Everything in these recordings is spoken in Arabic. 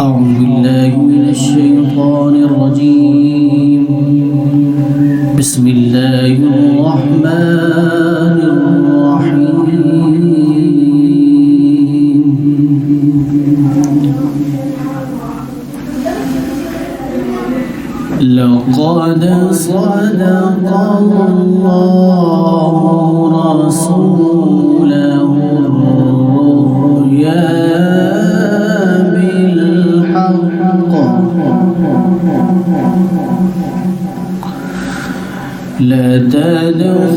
أعوذ بالله من الشيطان الرجيم. بسم الله الرحمن الرحيم. لقد صدق الله رسوله الرؤيا بالحق لتدخلن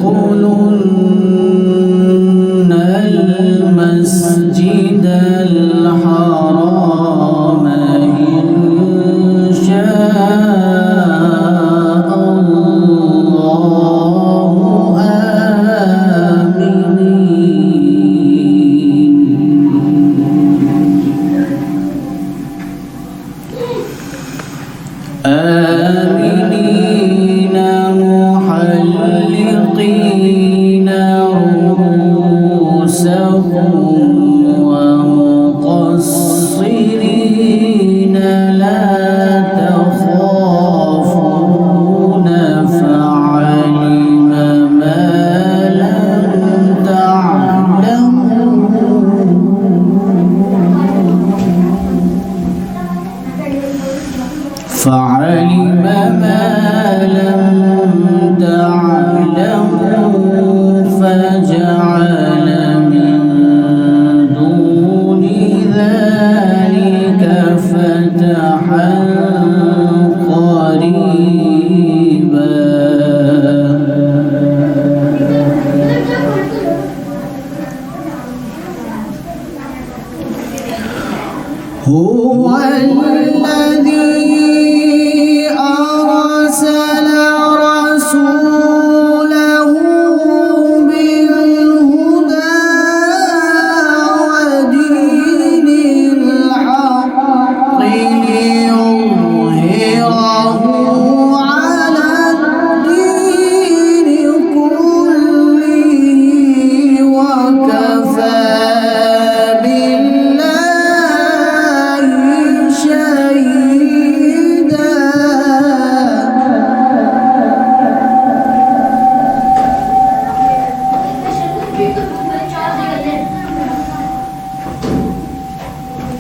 المسجد الحرام إن شاء الله آمنين محلقين رؤوسهم ومقصرين لا تخافون فعلم ما لم تعلموا فجعل من دون ذلك فتحا قريبا. هو الذي أرسل رسوله بالهدى ودين الحق ليظهره على الدين كله وكفى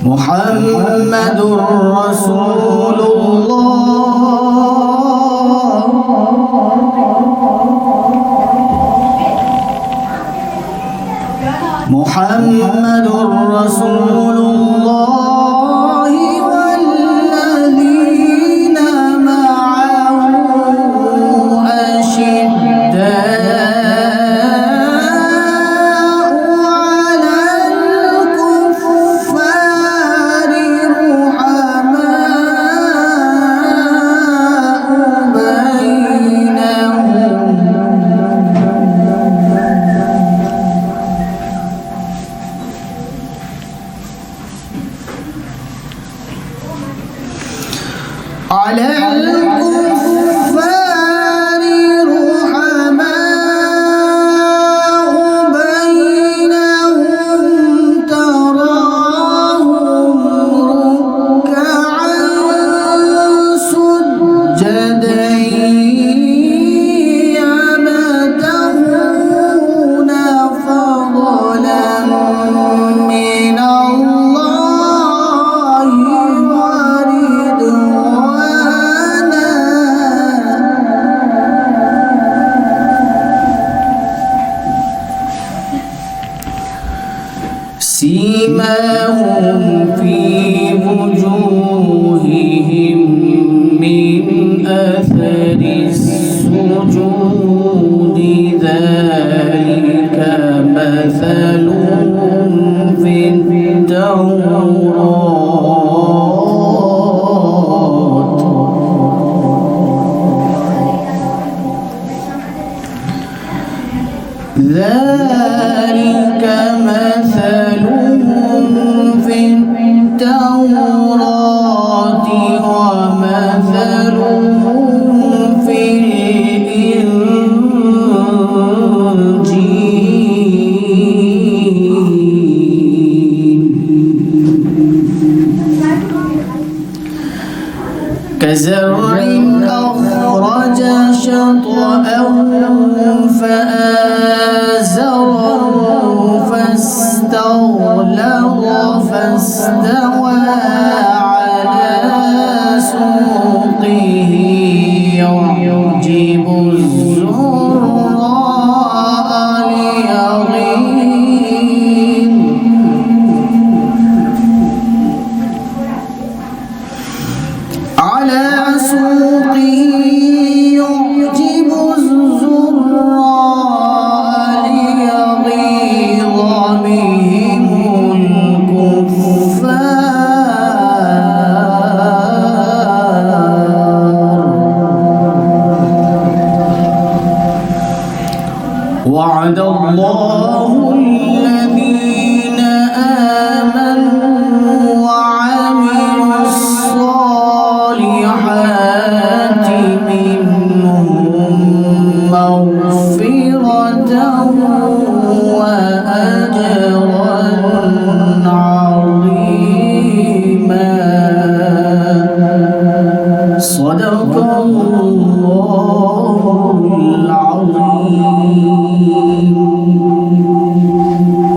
محمد رسول الله. محمد رسول الله والذين معه أشداء على الكفار رحماء بينهم تراهم ركعا سجدا يبتغون فضلا من الله ورضوانا. سيماهم في وجوههم من أثر السجود ذلك مثلهم في التوراة ذلك مثلهم في التوراة ومثلهم في الإنجيل كزرع أخرج شطأه فآزره فاستغلظ فاستوى على سوقه يعجب الزراء ليغيظ على سوقه يعجب الزراء ليغيظ بهم الكفار. وعد الله الذين آمنوا وعملوا الصالحات منهم مغفرة وأجرا عظيما. صدق الله العظيم.